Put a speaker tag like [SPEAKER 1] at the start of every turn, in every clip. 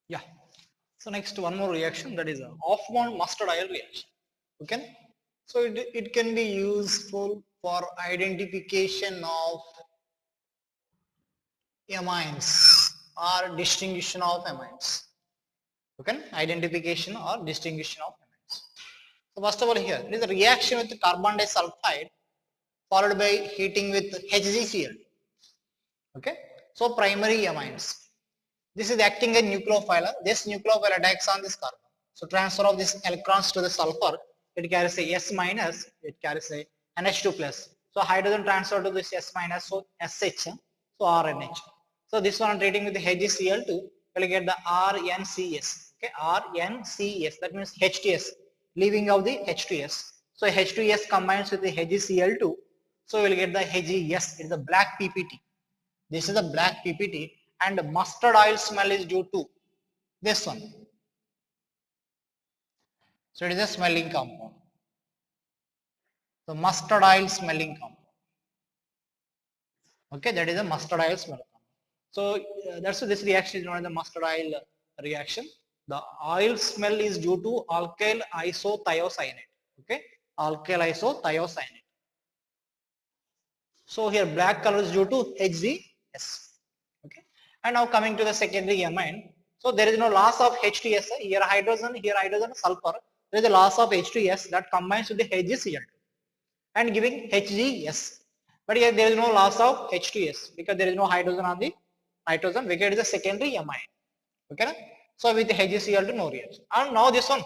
[SPEAKER 1] Yeah. So next one more reaction, that is a Hoffman mustard oil reaction. Okay. So it can be useful for identification of amines or distinguishing of amines. Okay. Identification or distinguishing of amines. So first of all here, it is a reaction with carbon disulfide followed by heating with HgCl. Okay. So primary amines. This is acting as nucleophile. This nucleophile attacks on this carbon. So transfer of these electrons to the sulfur, it carries a S minus, it carries a NH2 plus. So hydrogen transfer to this S minus, so SH, so RNH. So this one treating with the HgCl2, we'll get the RNCS. Okay, RNCS, that means H2S, leaving out the H2S. So H2S combines with the HgCl2, so we'll get the HgS, it's the black PPT. This is the black PPT, and mustard oil smell is due to this one. So it is a smelling compound. So mustard oil smelling compound. Okay, that is a mustard oil smelling compound. So that's why this reaction is known as the mustard oil reaction. The oil smell is due to alkyl isothiocyanate. Okay, alkyl isothiocyanate. So here black color is due to HgS. Okay. And now coming to the secondary amine. So there is no loss of H2S. Here hydrogen, sulfur. There is a loss of H2S that combines with the HgCl2 and giving HgS. But here there is no loss of H2S because there is no hydrogen on the nitrogen because it is a secondary amine. Okay. So with the HgCl2 no reaction. And now this one,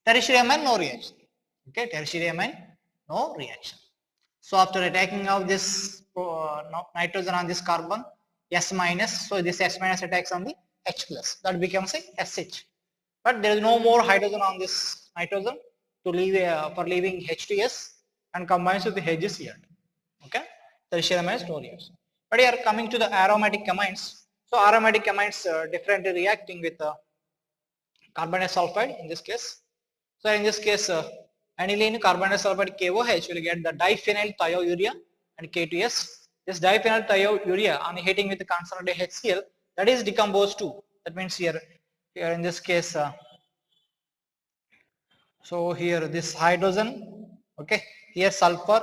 [SPEAKER 1] tertiary amine no reaction. Okay, tertiary amine no reaction. So after attacking of this nitrogen on this carbon, S minus, so this S minus attacks on the H plus, that becomes a SH. But there is no more hydrogen on this nitrogen to leave for leaving H2S and combines with the HgCl. Okay, tertiary amines no reaction. But here coming to the aromatic amines, so aromatic amines differently reacting with carbon disulfide in this case. So in this case, aniline carbon disulfide KOH will get the diphenyl thiourea and K2S. This diphenyl thiourea on heating with the concentrated HCl, that is decomposed too. That means here in this case, so here this hydrogen, okay, here sulfur,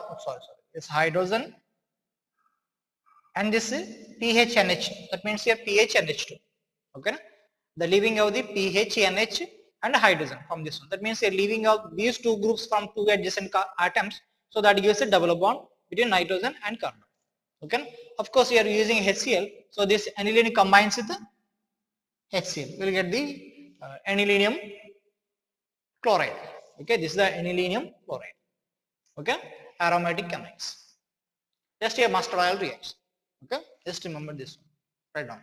[SPEAKER 1] this hydrogen and this is PHNH. That means here PHNH2. Okay, the leaving of the PHNH and hydrogen from this one. That means you're leaving out these two groups from two adjacent atoms, so that gives a double bond between nitrogen and carbon. Okay, of course you are using HCl, so this aniline combines with the HCl. We'll get the anilinium chloride. Okay, this is the anilinium chloride. Okay, aromatic amines. Just a mustard oil reaction. Okay, just remember this one. Write down.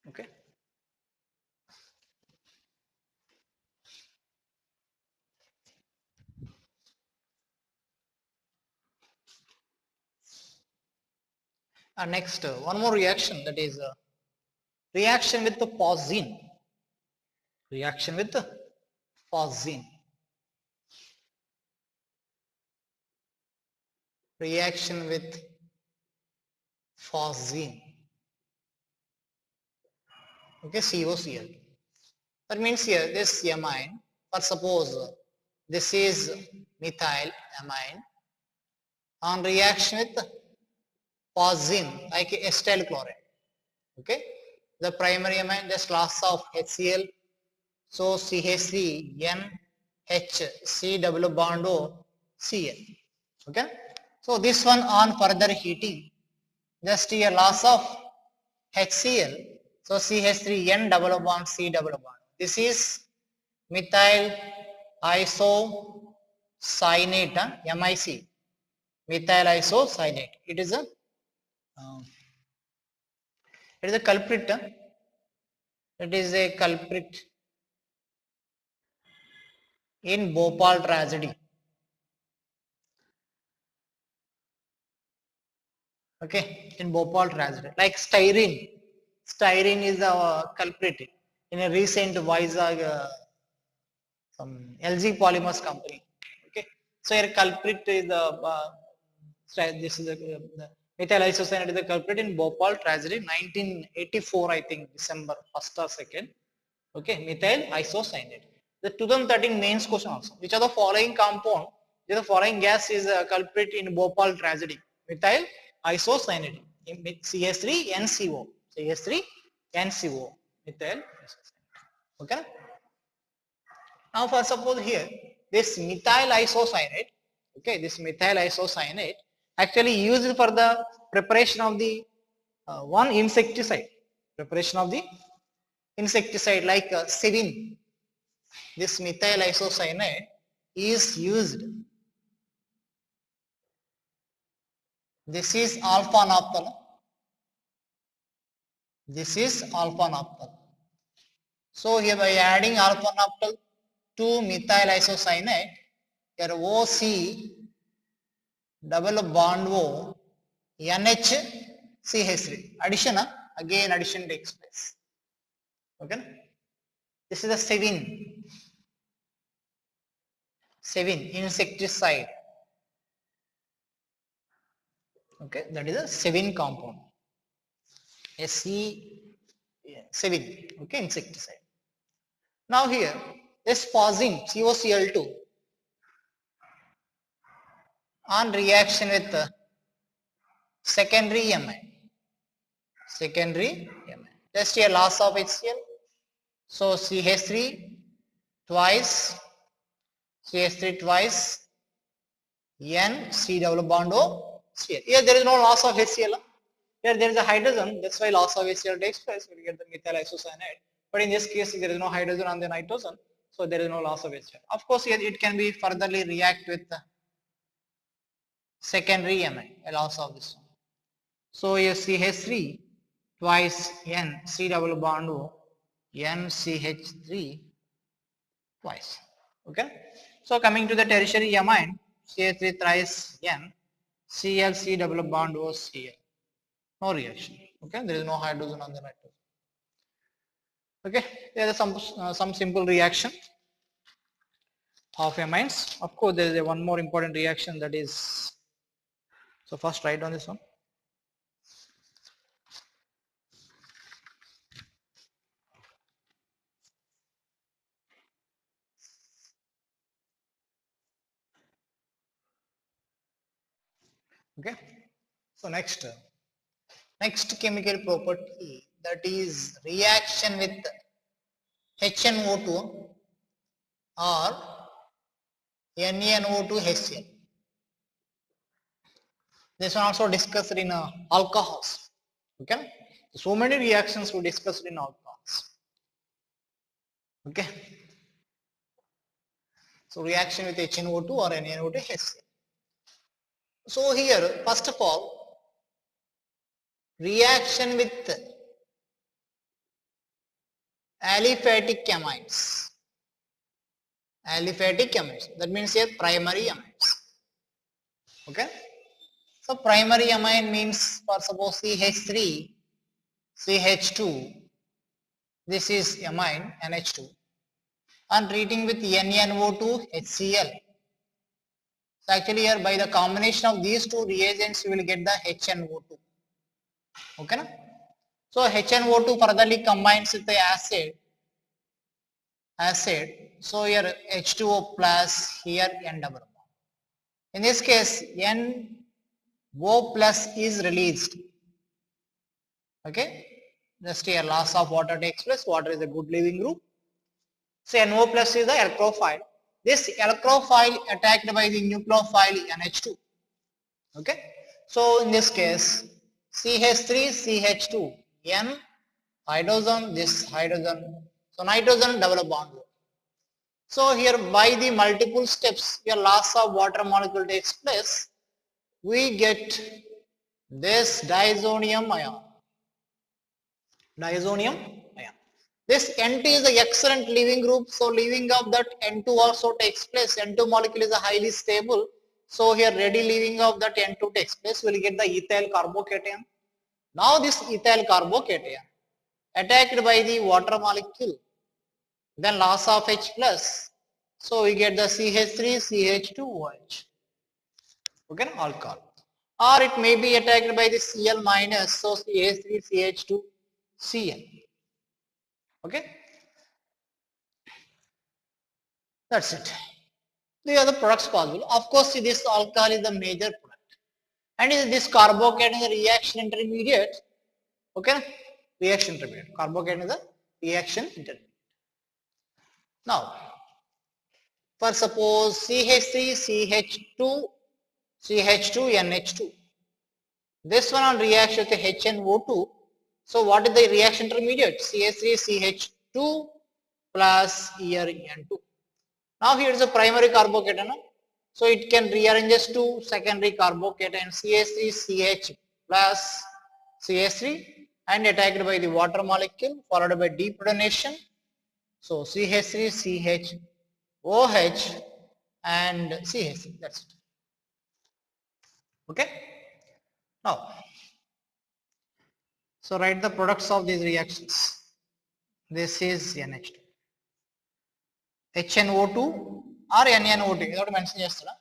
[SPEAKER 1] Okay. Next, one more reaction, that is reaction with the phosgene. Reaction with the phosgene. Reaction with phosgene. Okay, COCl. That means here this amine, for suppose this is methyl amine, on reaction with phosgene like acetyl chloride. Okay, the primary amine, just loss of HCl, so CH3 NH C double bond O Cl. Okay, so this one on further heating, just a loss of HCl, so CH3 N double bond C double bond. This is methyl isocyanate, MIC, methyl isocyanate. It is a culprit. It is a culprit in Bhopal tragedy. Okay, in Bhopal tragedy, like styrene. Styrene is a culprit in a recent Vizag some LG Polymers company. Okay, so here culprit is the This is the methyl isocyanate is the culprit in Bhopal tragedy 1984, I think December 1st or 2nd. Okay, methyl isocyanate. The 2013 mains question also. Which of the following compound, which of the following gas is a culprit in Bhopal tragedy? Methyl isocyanate. CH3NCO. CH3NCO. Methyl isocyanate. Okay. Now, for suppose here, this methyl isocyanate, okay, this methyl isocyanate actually used for the preparation of the one insecticide, preparation of the insecticide like Sevin. This methyl isocyanate is used. This is alpha naphthol. This is alpha naphthol. So here by adding alpha naphthol to methyl isocyanate, here OC double bond O NHCH3. Addition, again addition takes place. Okay. This is a Sevin. Sevin insecticide. Okay, that is a Sevin compound. Sevin. Okay, insecticide. Now here, this phosgene COCl2 on reaction with secondary amine. Secondary amine. Just here loss of HCl. So CH3 twice, CH3 twice, N C double bond O Cl. Here there is no loss of HCl. Here there is a hydrogen, that's why loss of HCl takes place. We get the methyl isocyanate. But in this case, there is no hydrogen on the nitrogen, so there is no loss of HCl. Of course, here it can be furtherly react with the secondary amine, a loss of this one. So here CH3 twice N C double bond O NCH3 twice. Okay. So coming to the tertiary amine, CH3 thrice N Cl C double bond O Cl. No reaction. Okay. There is no hydrogen on the nitrogen. Okay. There is some simple reaction of amines. Of course, there is a one more important reaction, that is. So first write on this one. Okay. So next chemical property, that is reaction with HNO2 or NaNO2HCl. This one also discussed in alcohols. Okay. So many reactions we discussed in alcohols. Okay. So reaction with HNO2 or NaNO2HCl. So here, first of all, reaction with aliphatic amines. Aliphatic amines. That means here primary amines. Okay. So primary amine means, for suppose CH3, CH2, this is amine NH2, and treating with NaNO2 HCl. So actually here by the combination of these two reagents you will get the HNO2. Okay na? So HNO2 furtherly combines with the acid. So here H2O plus, here N double bond. In this case NO plus is released. Okay. Just here loss of water takes place. Water is a good leaving group. So NO plus is the electrophile. This electrophile attacked by the nucleophile NH2. Okay. So in this case, CH3, CH2, N, hydrogen, this hydrogen. So nitrogen double bond. So here by the multiple steps, your loss of water molecule takes place. We get this diazonium ion. Diazonium ion. This N2 is an excellent leaving group, so leaving of that N2 also takes place. N2 molecule is a highly stable, so here ready leaving of that N2 takes place. We will get the ethyl carbocation. Now this ethyl carbocation attacked by the water molecule, then loss of H plus, so we get the CH3, CH2OH. Okay, alcohol. or it may be attacked by the Cl minus, so CH3CH2 Cl. Okay, that's it. The other products possible. Of course, this alcohol is the major product, and this carbocation is a reaction intermediate. Okay, reaction intermediate. Carbocation is a reaction intermediate. Now, for suppose CH3, CH2, CH2, NH2. This one on reaction with HNO2. So what is the reaction intermediate? CH3, CH2 plus here N2. Now here is a primary carbocation. So it can rearranges to secondary carbocation CH3, CH plus CH3 and attacked by the water molecule followed by deprotonation. So CH3, CH, OH and CH3. That's it. Okay. Now, so write the products of these reactions. This is NH2. HNO2 or NNO2. Without mention chestana.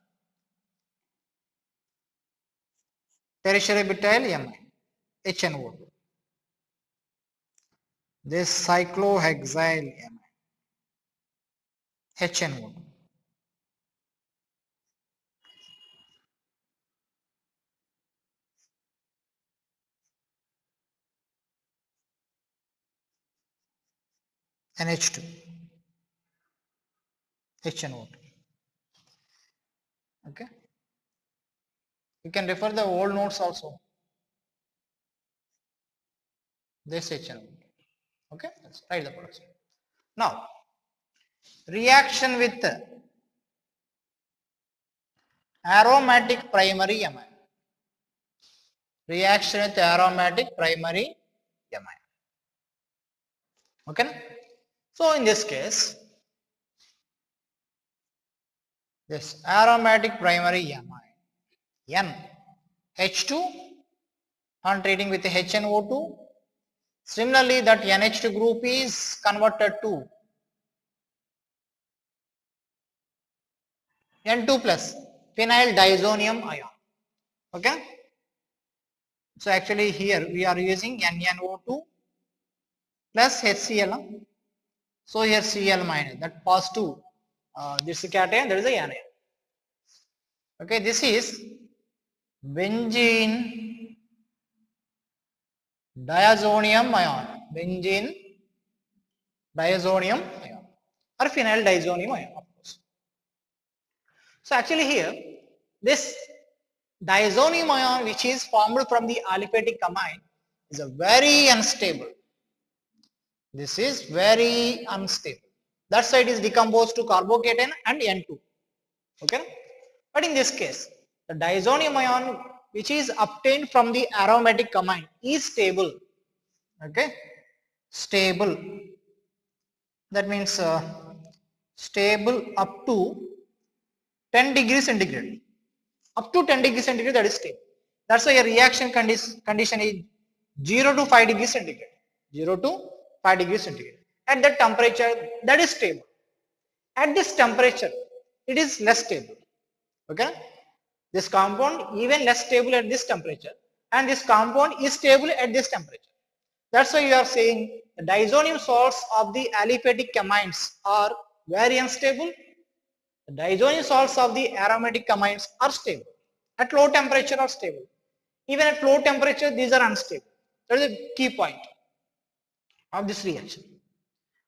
[SPEAKER 1] Tertiary butyl amine. HNO2. This cyclohexyl amine. HNO2. NH2. HNO2. Okay. You can refer the old notes also. This HNO2. Okay. Let's write the products. Now, reaction with aromatic primary amine. Reaction with aromatic primary amine. Okay. So in this case, this aromatic primary amine N H2 on treating with HNO2. Similarly, that NH2 group is converted to N2 plus phenyl diazonium ion. Okay. So actually here we are using NNO2 plus HCl. So here Cl minus, that positive this cation, there is a anion. Okay, this is benzene diazonium ion. Benzene diazonium ion or phenyl diazonium ion, of course. So actually here this diazonium ion which is formed from the aliphatic amine is a very unstable. This is very unstable. That side is decomposed to carbocation and N2. Okay. But in this case, the diazonium ion which is obtained from the aromatic amine is stable. Okay. Stable. That means stable up to 10 degrees centigrade. Up to 10 degrees centigrade, that is stable. That's why a reaction condition is 0 to 5 degrees centigrade. 0 to 5 degrees centigrade. At that temperature, that is stable. At this temperature, it is less stable. Okay. This compound even less stable at this temperature, and this compound is stable at this temperature. That's why you are saying the diazonium salts of the aliphatic amines are very unstable. The diazonium salts of the aromatic amines are stable. At low temperature are stable. Even at low temperature, these are unstable. That is a key point of this reaction.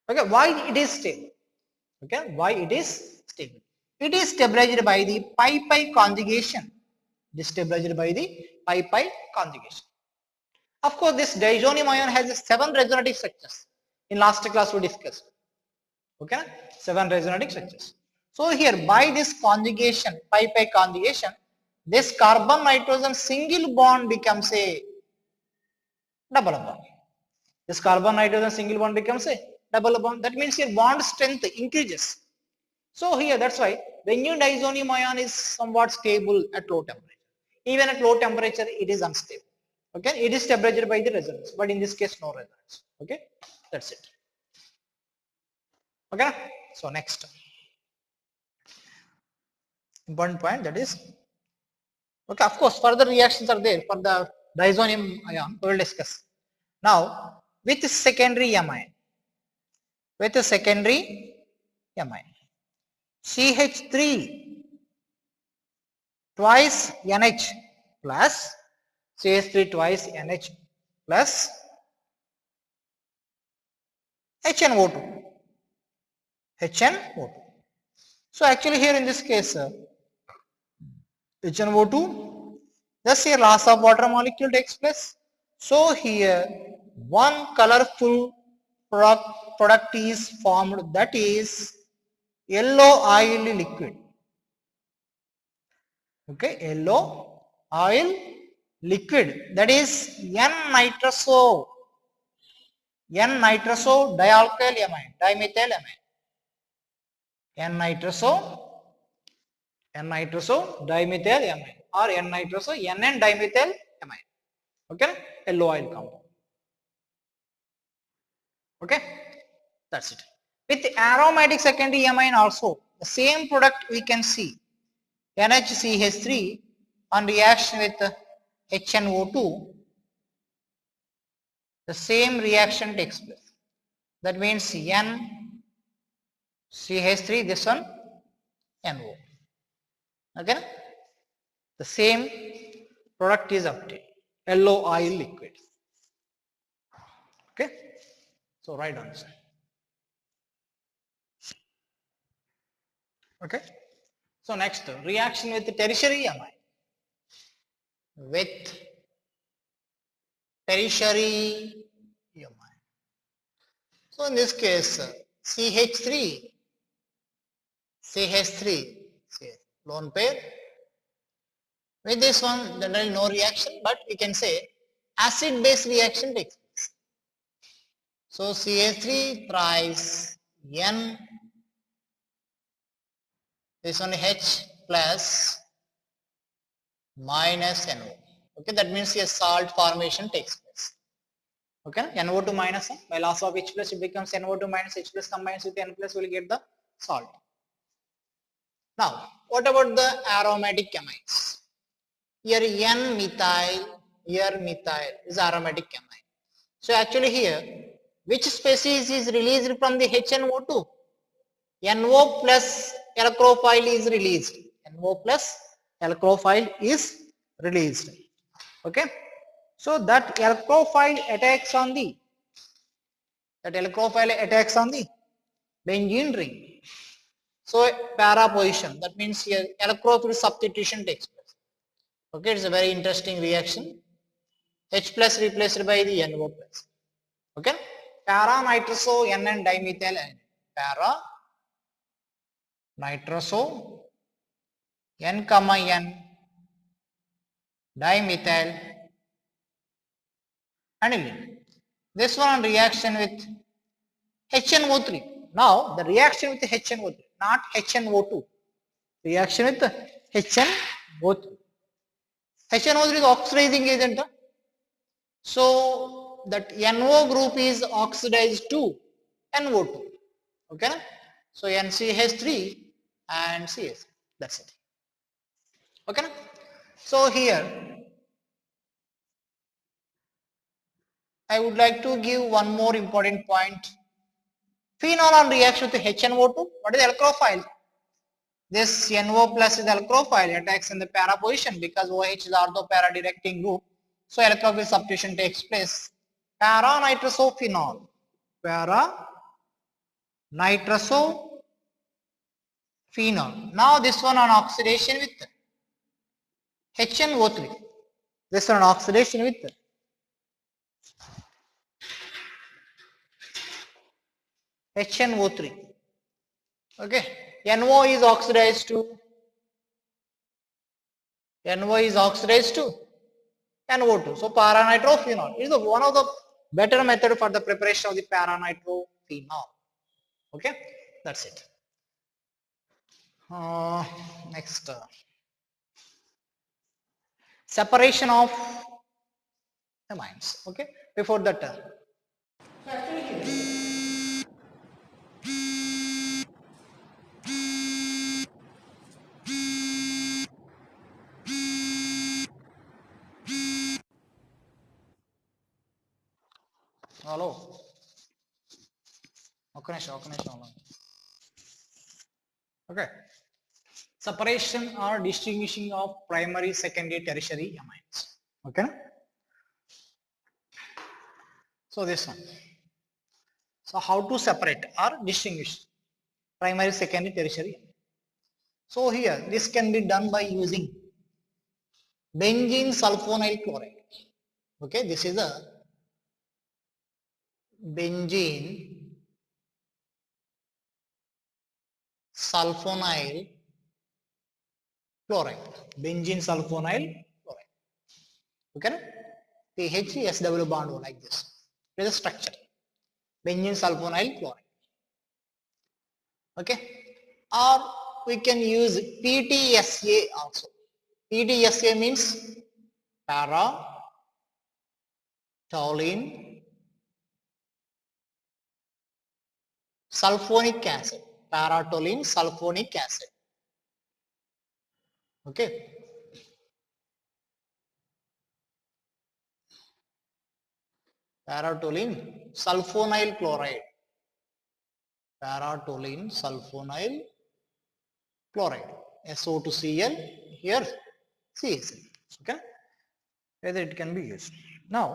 [SPEAKER 1] Okay, why it is stable? Okay, why it is stable? It is stabilized by the pi-pi conjugation. It is stabilized by the pi-pi conjugation. Of course, this diazonium ion has 7 resonating structures. In last class we discussed. Okay, 7 resonating structures. So here by this conjugation, pi-pi conjugation, this carbon nitrogen single bond becomes a double bond. This carbon nitrogen single bond becomes a double bond. That means your bond strength increases. So here that's why Benzyl diazonium ion is somewhat stable at low temperature. Even at low temperature it is unstable. Okay, it is stabilized by the resonance, but in this case no resonance. Okay, that's it. Okay, so next important point, that is Okay, of course, further reactions are there for the diazonium ion. We will discuss. Now, with secondary amine, CH3 twice NH plus CH3 twice NH plus HNO2. HNO2. So actually here in this case, HNO2, thus here loss of water molecule takes place. So here one colorful product is formed, that is yellow oily liquid. Okay, yellow oil liquid, that is N-nitroso dialkyl amine, dimethyl amine. N-nitroso dimethyl amine or N-nitroso NN dimethyl amine. Okay, yellow oil compound. Okay, that's it. With aromatic secondary amine also, the same product we can see NHCH3 on reaction with HNO2, the same reaction takes place. That means NCH3, this one NO. Okay, the same product is obtained, yellow oil liquid. Okay, so right answer. Okay, so next reaction with tertiary amine. With tertiary amine. So in this case, CH3, lone pair. With this one, generally no reaction, but we can say acid-base reaction takes place. So CH3 thrice N, this one H plus minus NO. Okay, that means a salt formation takes place. Okay, NO2 minus by loss of H plus it becomes NO2 minus H plus combines with N plus, will get the salt. Now, what about the aromatic amines? Here N-methyl, here methyl is aromatic amine. So actually here, which species is released from the HNO2? NO plus alkylophile is released. NO plus alkylophile is released. Okay. So that alkylophile attacks on the benzene ring. So para position, that means here alkylophile substitution takes place. Okay, it's a very interesting reaction. H plus replaced by the NO plus. Okay, para nitroso NN dimethyl amine. Para nitroso N, N dimethyl aniline. This one on reaction with HNO3. Now the reaction with HNO3, not HNO2. Reaction with HNO3. HNO3 is oxidizing agent. So that NO group is oxidized to NO2. Okay. So NCH3 and CS. That's it. Okay. So here I would like to give one more important point. Phenol on reaction with HNO2. What is alkylophile? This NO plus is alkylophile, attacks in the para position because OH is ortho para directing group. So alkylophile substitution takes place. Para nitrosophenol. Para nitrosophenol. Now this one on oxidation with HNO3. This one on oxidation with HNO3. Okay, NO is oxidized to NO2. So paranitrophenol is one of the better method for the preparation of the paranitrophenol. Okay, that's it. Next, separation of amines. Okay, before that. Hello ఒక్క నిమిషం okay separation or distinguishing of primary secondary tertiary amines okay so this one so how to separate or distinguish primary secondary tertiary amine. So here this can be done by using benzene sulfonyl chloride. Okay, this is a benzene sulfonyl chloride. Benzene sulfonyl chloride. Okay, pH SW bond like this. This is a structure. Benzene sulfonyl chloride. Okay, or we can use PTSA also. PTSA means para toluene sulfonic acid, para-toluene sulfonic acid. Okay, para-toluene sulfonyl chloride, para-toluene sulfonyl chloride, SO2Cl here CaCl. Okay, whether it can be used now.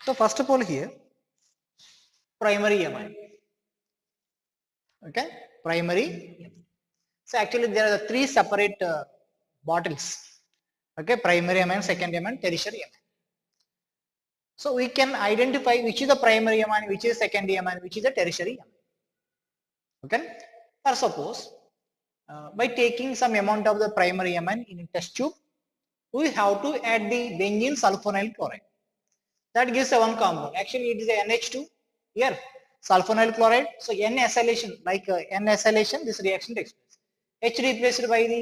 [SPEAKER 1] So first of all here primary amine. Okay, primary. So actually there are three separate bottles. Okay, primary amine, secondary amine, tertiary amine. So we can identify which is the primary amine, which is secondary amine, which is the tertiary amine. Okay, or suppose by taking some amount of the primary amine in a test tube, we have to add the benzene sulfonyl chloride. That gives a one compound. Actually, it is a NH2 here, sulfonyl chloride. So N acylation, like N acylation, this reaction takes place. H replaced by the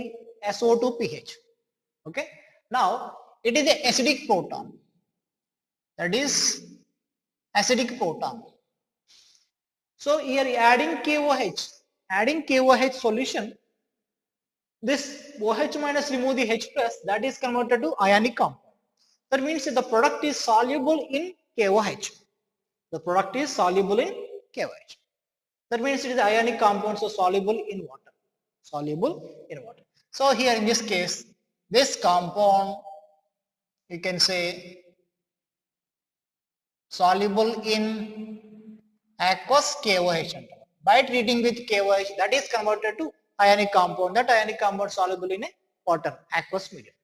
[SPEAKER 1] SO2 pH. Okay. Now it is the acidic proton. That is acidic proton. So here adding KOH solution, this OH minus remove the H plus, that is converted to ionic compound. That means the product is soluble in KOH. The product is soluble in KOH. That means it is ionic compound, so soluble in water. Soluble in water. So here in this case, this compound, you can say soluble in aqueous KOH. By treating with KOH, that is converted to ionic compound. That ionic compound soluble in a water, aqueous medium.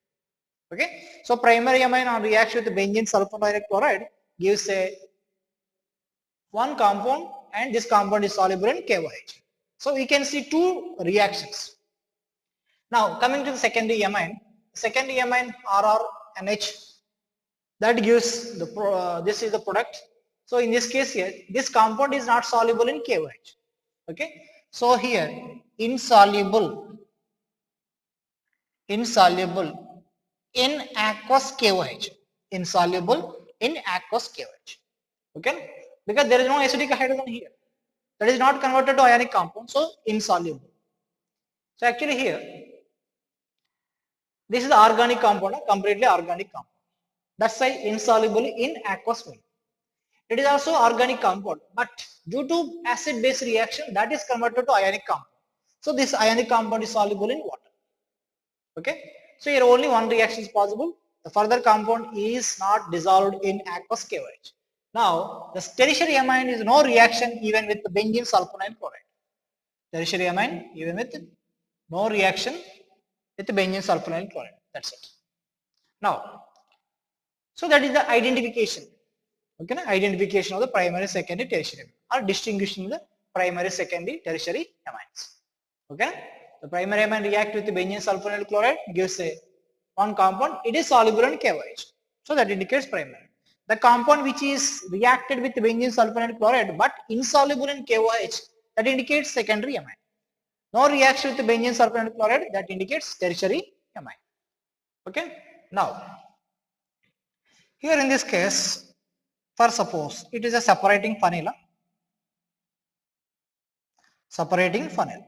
[SPEAKER 1] Okay, so primary amine on reaction with benzene sulfonyl chloride gives a one compound, and this compound is soluble in KOH. So we can see two reactions. Now coming to the secondary amine RRNH, that gives the this is the product. So in this case here, this compound is not soluble in KOH. Okay, so here insoluble in aqueous KOH, insoluble in aqueous KOH. Okay, because there is no acidic hydrogen here, that is not converted to ionic compound, so insoluble. So actually here this is the organic compound, completely organic compound. That's why insoluble in aqueous medium. It is also organic compound, but due to acid base reaction, that is converted to ionic compound. So this ionic compound is soluble in water. Okay, so here only one reaction is possible. The further compound is not dissolved in aqueous KOH. Now the tertiary amine is no reaction even with the benzene sulfonyl chloride. Tertiary amine even with no reaction with the benzene sulfonyl chloride. That's it. Now, so that is the identification. Okay, identification of the primary, secondary, tertiary, or distinguishing the primary, secondary, tertiary amines. Okay, the primary amine react with the benzene sulfonyl chloride, gives a one compound. It is soluble in KOH, so that indicates primary. The compound which is reacted with the benzene sulfonyl chloride but insoluble in KOH, that indicates secondary amine. No reaction with the benzene sulfonyl chloride, that indicates tertiary amine. Okay, now here in this case, for suppose it is a separating funnel. Separating funnel.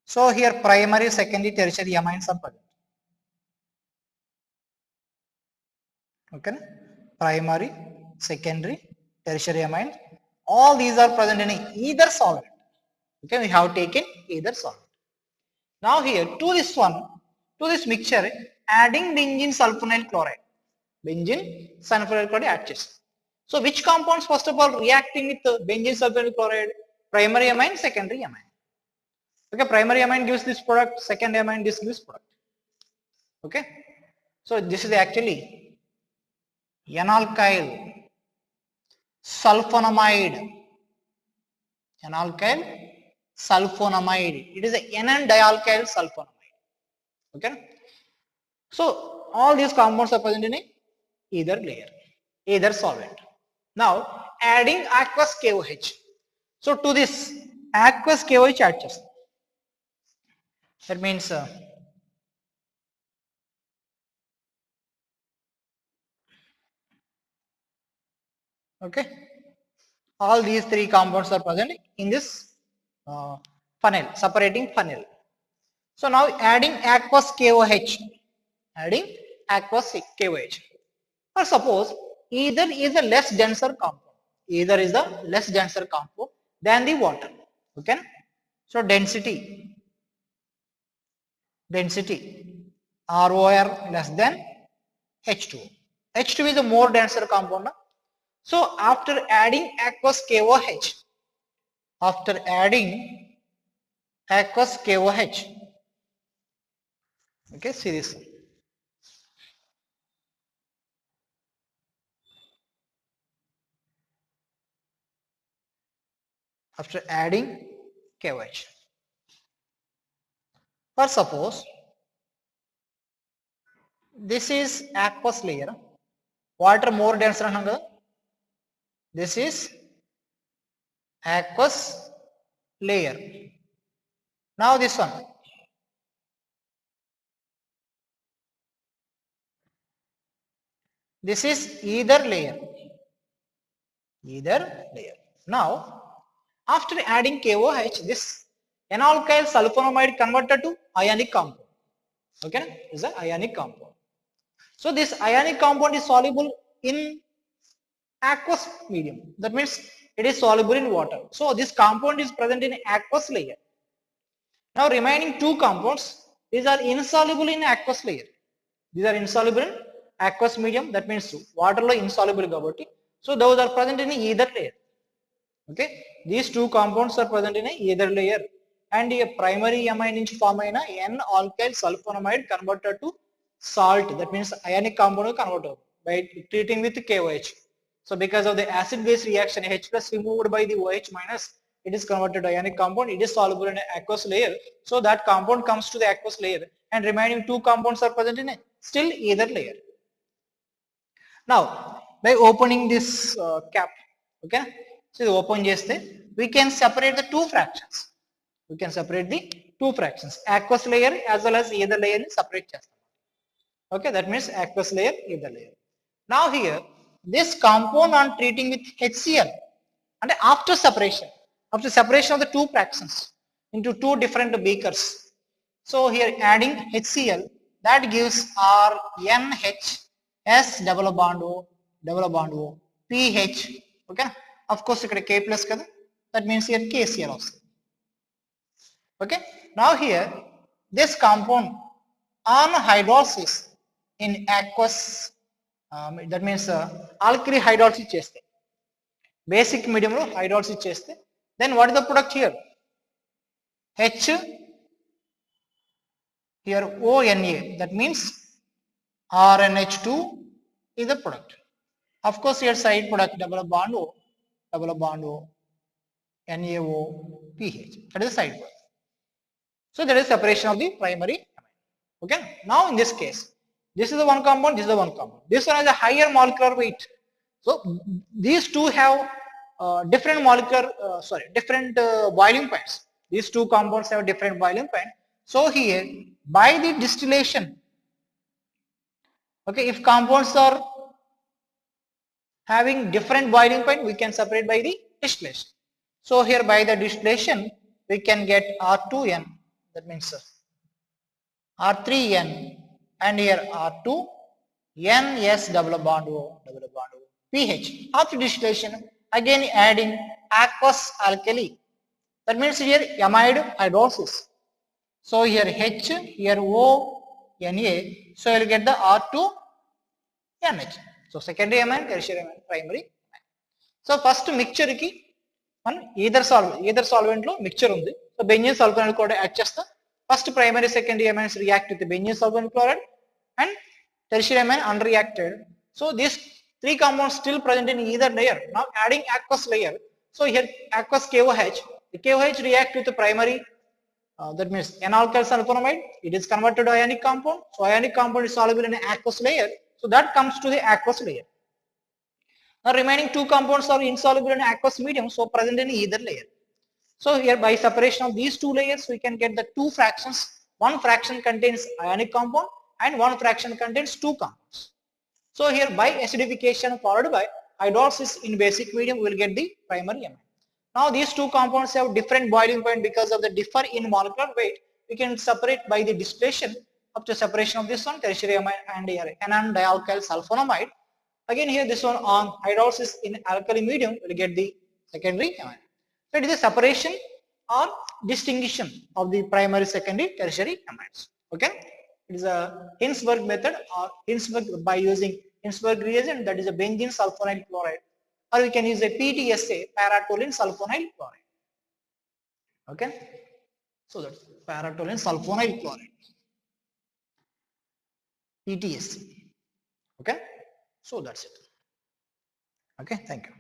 [SPEAKER 1] So here primary, secondary, tertiary amines are present. Okay. primary, secondary, tertiary amine. All these are present in either solvent. Okay, we have taken either solvent. Now here to this one, to this mixture, adding benzene sulfonyl chloride. Benzene sulfonyl chloride add. So which compounds first of all reacting with benzene sulfonyl chloride? Primary amine, secondary amine. Okay, primary amine gives this product, secondary amine this gives product. Okay, so this is actually N-alkyl sulfonamide. N-alkyl sulfonamide. It is a N-dialkyl sulfonamide. Okay, so all these compounds are present in either layer, either solvent. Now adding aqueous KOH. So to this aqueous KOH add chest. That means okay, all these three compounds are present in this funnel, separating funnel. So now adding aqueous KOH, adding aqueous KOH. Or suppose either is a less denser compound, either is the less denser compound than the water. Okay, so density ROR less than H2. H2 is a more denser compound. So after adding aqueous KOH, after adding aqueous KOH, okay, see this. After adding KOH, or suppose this is aqueous layer, water more denser ananga. This is aqueous layer. Now this one. This is either layer. Either layer. Now after adding KOH, this N-alkyl sulfonamide converted to ionic compound. Okay, is an ionic compound. So this ionic compound is soluble in aqueous medium. That means it is soluble in water. So this compound is present in aqueous layer. Now remaining two compounds, these are insoluble in aqueous layer. These are insoluble in aqueous medium. That means water lo insoluble kabatti. So those are present in either layer. Okay, these two compounds are present in either layer, and a primary amine nunchi form aina N-alkyl sulfonamide converted to salt. That means ionic compound converted by treating with KOH. So because of the acid base reaction, H plus removed by the OH minus, it is converted to ionic compound. It is soluble in aqueous layer. So that compound comes to the aqueous layer, and remaining two compounds are present in still either layer. Now by opening this cap, okay, so open cheste, we can separate the two fractions. We can separate the two fractions, aqueous layer as well as either layer in separate chest. Okay, that means aqueous layer, either layer. Now here this compound on treating with HCl, and after separation of the two fractions into two different beakers. So here adding HCl, that gives RNH S double bond O pH. Okay, of course ikkada K plus kada, that means here KCl also. Okay, now here this compound on hydrolysis in aqueous, that means alkali hydrolysis cheste, basic medium lo hydrolysis cheste, then what is the product here? H here ONA, that means RNH2 is the product. Of course here side product double bond O NaO pH, that is the side product. So there is separation of the primary amine. Okay, now in this case, this is the one compound, this is the one compound. This one has a higher molecular weight. So these two have different molecular, different boiling points. These two compounds have different boiling point. So here by the distillation, okay, if compounds are having different boiling point, we can separate by the distillation. So here by the distillation, we can get R2N, that means R3N, and here R2 NS double bond O pH. After distillation, again adding aqueous alkali. That means here amide hydrolysis. So here H, here O, Na. So you will get the R2 NH. So secondary amine, tertiary amine, primary. So first mixture ki మనం either solvent లో mixture ఉంది. So benzene sulfonide chloride add చేస్తా. First primary secondary amines react with the benzene sulfonide chloride and tertiary amine unreacted. So these three compounds still present in either layer. Now adding aqueous layer. So here aqueous KOH. The KOH react with the primary that means N-alkyl sulfonamide. It is converted to ionic compound. So ionic compound is soluble in an aqueous layer. So that comes to the aqueous layer. Now remaining two compounds are insoluble in aqueous medium, so present in either layer. So here by separation of these two layers, we can get the two fractions. One fraction contains ionic compound and one fraction contains two compounds. So here by acidification followed by hydrolysis in basic medium, we will get the primary amine. Now these two compounds have different boiling point because of the differ in molecular weight. We can separate by the distillation up to separation of this one, tertiary amine and N-dialkyl sulfonamide. Again here this one on hydrolysis in alkali medium will get the secondary amine. So it is a separation or distinction of the primary, secondary, tertiary amines. Okay, it is a Hinsberg method or Hinsberg by using Hinsberg reagent, that is a benzene sulfonide chloride, or we can use a PTSA, para-toluene sulfonide chloride. Okay, so that's para-toluene sulfonide chloride, PTSA. Okay. So that's it. Okay, thank you.